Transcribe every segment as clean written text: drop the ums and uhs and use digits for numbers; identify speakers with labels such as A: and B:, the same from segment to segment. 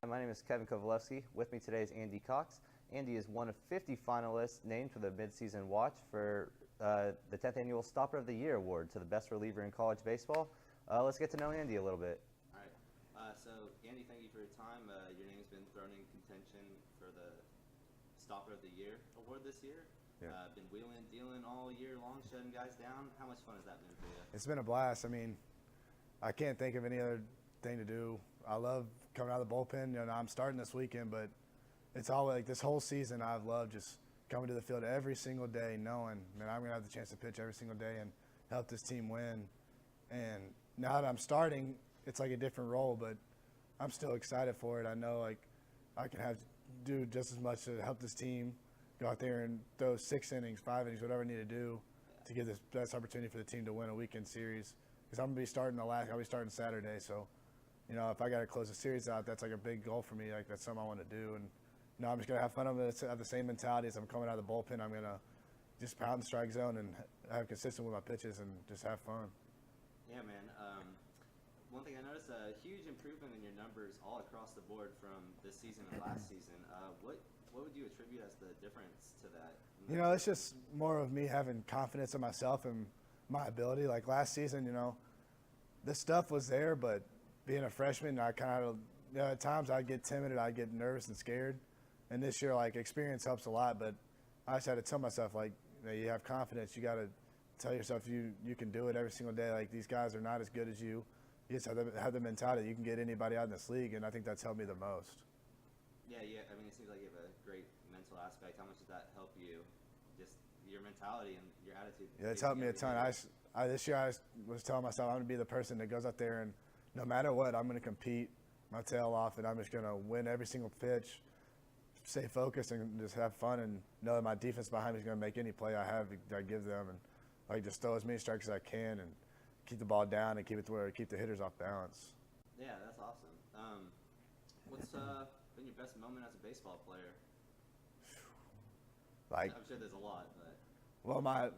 A: Hi, my name is Kevin Kovalevsky. With me today is Andy Cox. Andy is one of 50 finalists named for the midseason watch for the 10th annual Stopper of the Year award to the best reliever in college baseball. Let's get to know Andy a little bit.
B: All right. So, Andy, thank you for your time. Your name's been thrown in contention for the Stopper of the Year award this year.
C: Yeah.
B: Been wheeling and dealing all year long, shutting guys down. How much fun has that been for you?
C: It's been a blast. I mean, I can't think of any other thing to do. I love coming out of the bullpen. You know, I'm starting this weekend, but it's all like this whole season I've loved just coming to the field every single day knowing, man, I'm going to have the chance to pitch every single day and help this team win. And now that I'm starting, it's like a different role, but I'm still excited for it. I know like I can do just as much to help this team go out there and throw 6 innings, 5 innings, whatever I need to do to give this best opportunity for the team to win a weekend series. Because I'm going to be starting I'll be starting Saturday. So, you know, if I got to close the series out, that's like a big goal for me. Like that's something I want to do. And, you know, I'm just going to have fun. I'm going to have the same mentality as I'm coming out of the bullpen. I'm going to just pound the strike zone and have consistent with my pitches and just have fun.
B: Yeah, man. One thing I noticed, a huge improvement in your numbers all across the board from this season and last season. What would you attribute as the difference to that?
C: You know, it's just more of me having confidence in myself and my ability. Like last season, you know, this stuff was there, but being a freshman, I kind of, you know, at times I'd get timid, I'd get nervous and scared. And this year, like, experience helps a lot, but I just had to tell myself, like, you know, you have confidence. You got to tell yourself you can do it every single day. Like, these guys are not as good as you. You just have the mentality that you can get anybody out in this league, and I think that's helped me the most.
B: Yeah. I mean, it seems like you have a great mental aspect. How much does that help you? Just your mentality and your attitude.
C: Yeah, it's helped me a ton. This year I was telling myself I'm going to be the person that goes out there and no matter what, I'm going to compete my tail off, and I'm just going to win every single pitch, stay focused, and just have fun, and know that my defense behind me is going to make any play I give them, and like just throw as many strikes as I can, and keep the ball down and keep the hitters off balance.
B: Yeah, that's awesome. What's been your best moment as a baseball player?
C: Like,
B: I'm sure there's a lot, but.
C: Well,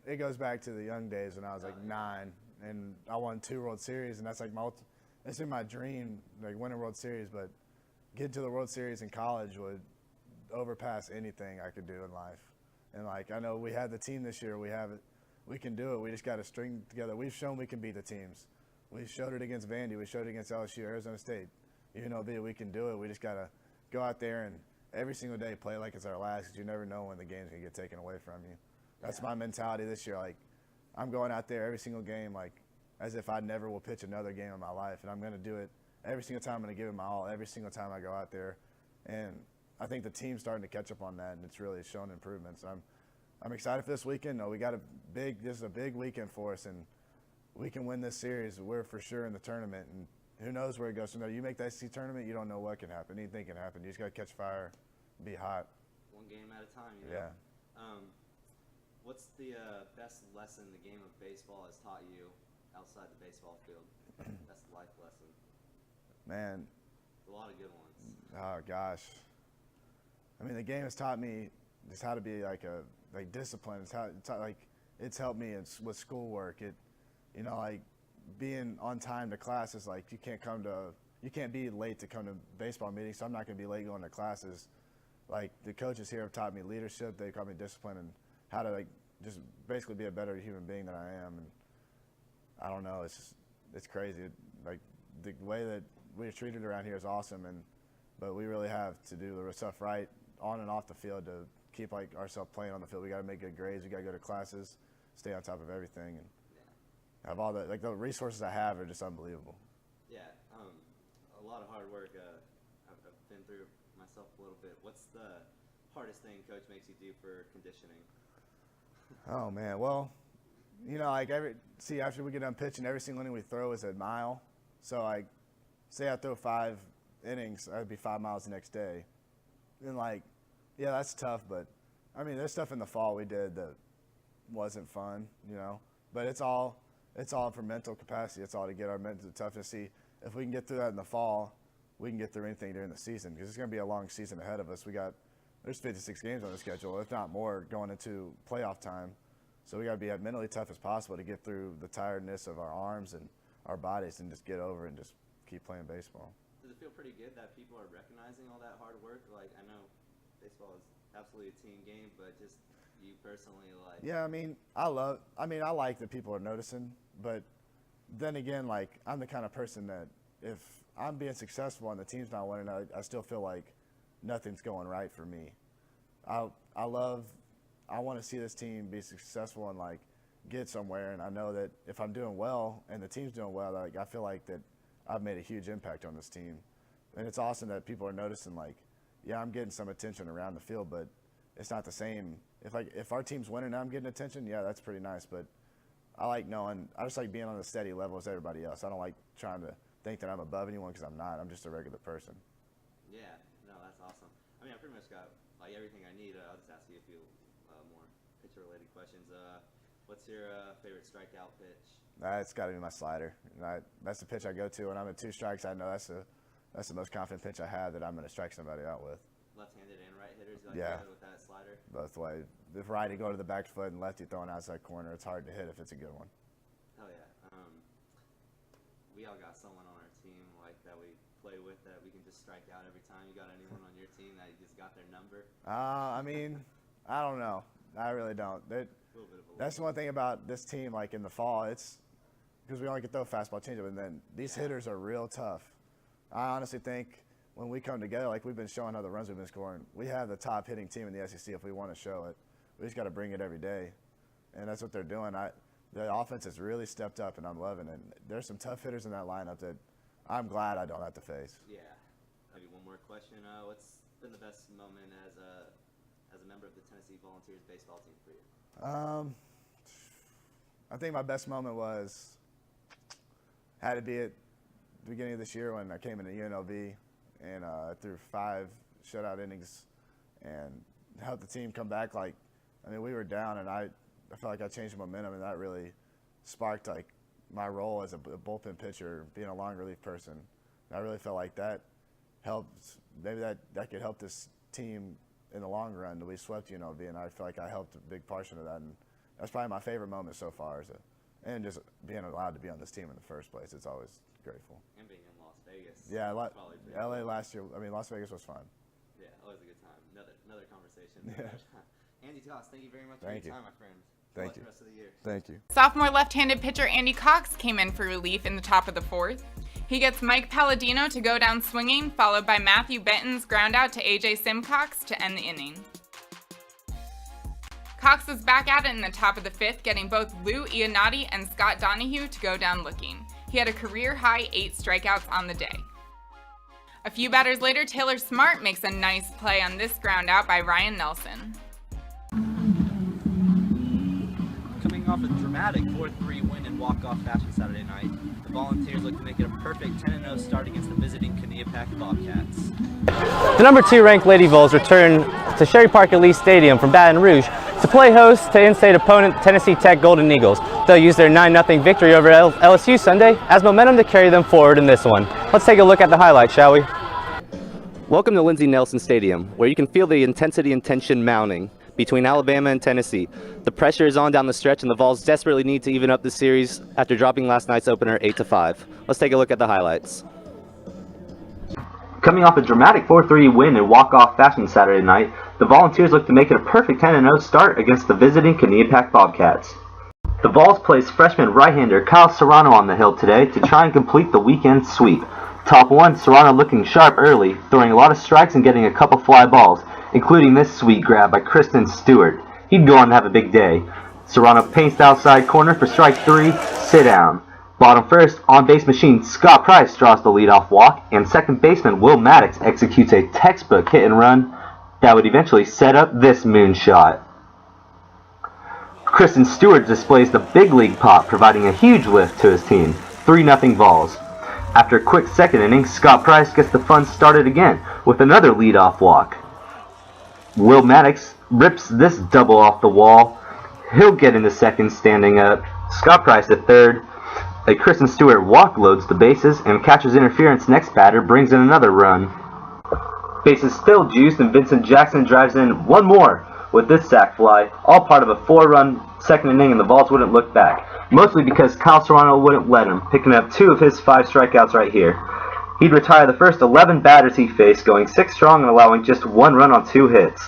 C: it goes back to the young days when I was like 9, and I won 2 World Series, and that's like it's been my dream, like winning World Series. But getting to the World Series in college would overpass anything I could do in life. And like I know we had the team this year, we can do it. We just got to string together. We've shown we can beat the teams. We showed it against Vandy. We showed it against LSU, Arizona State. UNLV, we can do it. We just got to go out there and every single day play like it's our last, because you never know when the game's gonna get taken away from you. That's my mentality this year. Like, I'm going out there every single game, like, as if I never will pitch another game in my life. And I'm going to do it every single time. I'm going to give it my all every single time I go out there. And I think the team's starting to catch up on that, and it's really shown improvements. I'm excited for this weekend. No, this is a big weekend for us, and we can win this series. We're for sure in the tournament, and who knows where it goes from there. You make the SEC tournament, you don't know what can happen. Anything can happen. You just got to catch fire, be hot.
B: One game at a time, you know?
C: Yeah.
B: What's the best lesson the game of baseball has taught you outside the baseball field? Best life lesson?
C: Man.
B: A lot of good ones.
C: Oh, gosh. I mean, the game has taught me just how to be like discipline. It's helped me with schoolwork. Like being on time to classes. Like you can't be late to come to baseball meetings. So I'm not going to be late going to classes. Like the coaches here have taught me leadership. They taught me discipline and how to just basically be a better human being than I am. And I don't know. It's crazy. Like the way that we're treated around here is awesome. But we really have to do the stuff right on and off the field to keep ourselves playing on the field. We got to make good grades. We got to go to classes, stay on top of everything, and have all the the resources I have are just unbelievable.
B: Yeah, a lot of hard work. I've been through myself a little bit. What's the hardest thing coach makes you do for conditioning?
C: Oh man, well, after we get done pitching, every single inning we throw is a mile. So say I throw 5 innings, I'd be 5 miles the next day. And that's tough, but I mean, there's stuff in the fall we did that wasn't fun, But it's all for mental capacity. It's all to get our mental toughness. See if we can get through that in the fall, we can get through anything during the season, because it's going to be a long season ahead of us. There's 56 games on the schedule, if not more, going into playoff time. So we got to be as mentally tough as possible to get through the tiredness of our arms and our bodies and just get over and just keep playing baseball.
B: Does it feel feel pretty good that people are recognizing all that hard work? Like, I know baseball is absolutely a team game, but just you personally, like.
C: Yeah, I mean, I like that people are noticing, but then again, like, I'm the kind of person that if I'm being successful and the team's not winning, I still feel like nothing's going right for me. I want to see this team be successful and like get somewhere, and I know that if I'm doing well and the team's doing well, like, I feel like that I've made a huge impact on this team. And it's awesome that people are noticing, like, yeah, I'm getting some attention around the field, but it's not the same. If our team's winning and I'm getting attention, yeah, that's pretty nice, but I just like being on the steady level as everybody else. I don't like trying to think that I'm above anyone because I'm not. I'm just a regular person.
B: Yeah, no, that's awesome. I mean, I pretty much got like everything I need. I'll just ask you a few more pitcher-related questions. What's your favorite strikeout pitch?
C: It's got to be my slider. That's the pitch I go to when I'm at 2 strikes. I know that's the most confident pitch I have that I'm going to strike somebody out with.
B: Left-handed and right hitters, like
C: yeah,
B: with that slider.
C: Both ways. If righty go to the back foot and lefty throwing outside corner, it's hard to hit if it's a good one.
B: Hell yeah. We all got someone on our team like that we play with that we can just strike out every time. You got anyone on your team that you just got their number?
C: I mean, I don't know. I really don't. That's the one thing about this team. Like in the fall, it's because we only can throw fastball changeup, and then these hitters are real tough. I honestly think when we come together, like we've been showing how the runs we've been scoring, we have the top hitting team in the SEC if we want to show it. We just got to bring it every day, and that's what they're doing. The offense has really stepped up, and I'm loving it. There's some tough hitters in that lineup that I'm glad I don't have to face.
B: Yeah. Maybe one more question. What's been the best moment as a member of the Tennessee Volunteers baseball team for you?
C: I think my best moment had to be at the beginning of this year when I came into UNLV and threw 5 shutout innings and helped the team come back. Like, I mean, we were down, and I felt like I changed the momentum, and that really sparked like my role as a bullpen pitcher, being a long relief person. And I really felt like that helped. Maybe that could help this team in the long run. We swept UNLV, and I feel like I helped a big portion of that. And that's probably my favorite moment so far, and just being allowed to be on this team in the first place. It's always grateful.
B: And being in Las Vegas.
C: Yeah, LA last year. I mean, Las Vegas was fun.
B: Yeah, always a good time. Another conversation.
C: Yeah.
B: Andy Toss, thank you very much for your time, my friend.
C: Thank you.
B: The rest of the year.
C: Thank you.
D: Sophomore left-handed pitcher Andy Cox came in for relief in the top of the 4th. He gets Mike Palladino to go down swinging, followed by Matthew Benton's ground out to A.J. Simcox to end the inning. Cox was back at it in the top of the 5th, getting both Lou Iannotti and Scott Donahue to go down looking. He had a career-high 8 strikeouts on the day. A few batters later, Taylor Smart makes a nice play on this ground out by Ryan Nelson.
E: Coming off a dramatic 4-3 win in walk-off fashion Saturday night, the Volunteers look to make it a perfect 10-0 start against the visiting Keneapack Bobcats.
F: The number 2 ranked Lady Vols return to Sherry Park Elise Stadium from Baton Rouge to play host to in-state opponent Tennessee Tech Golden Eagles. They'll use their 9-0 victory over LSU Sunday as momentum to carry them forward in this one. Let's take a look at the highlights, shall we? Welcome to Lindsey Nelson Stadium, where you can feel the intensity and tension mounting between Alabama and Tennessee. The pressure is on down the stretch, and the Vols desperately need to even up the series after dropping last night's opener 8-5. Let's take a look at the highlights.
G: Coming off a dramatic 4-3 win in walk-off fashion Saturday night, the Volunteers look to make it a perfect 10-0 start against the visiting Keneapack Bobcats. The Vols placed freshman right-hander Kyle Serrano on the hill today to try and complete the weekend sweep. Top 1, Serrano looking sharp early, throwing a lot of strikes and getting a couple fly balls, including this sweet grab by Kristen Stewart. He'd go on to have a big day. Serrano paints the outside corner for strike 3, sit down. Bottom first, on-base machine Scott Price draws the leadoff walk, and second baseman Will Maddox executes a textbook hit and run that would eventually set up this moonshot. Kristen Stewart displays the big league pop, providing a huge lift to his team, 3-0 Vols. After a quick second inning, Scott Price gets the fun started again with another leadoff walk. Will Maddox rips this double off the wall. He'll get into second standing up. Scott Price at third. A Kristen Stewart walk loads the bases, and catcher's interference next batter brings in another run. Bases still juiced, and Vincent Jackson drives in one more with this sac fly, all part of a 4-run second inning, and the Vols wouldn't look back. Mostly because Kyle Serrano wouldn't let him, picking up 2 of his 5 strikeouts right here. He'd retire the first 11 batters he faced, going 6 strong and allowing just 1 run on 2 hits.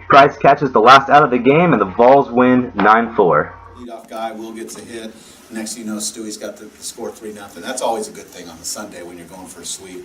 G: Price catches the last out of the game, and the Vols win 9-4.
H: Leadoff guy, Will gets a hit. Next thing you know, Stewie's got the score 3-0. That's always a good thing on a Sunday when you're going for a sweep.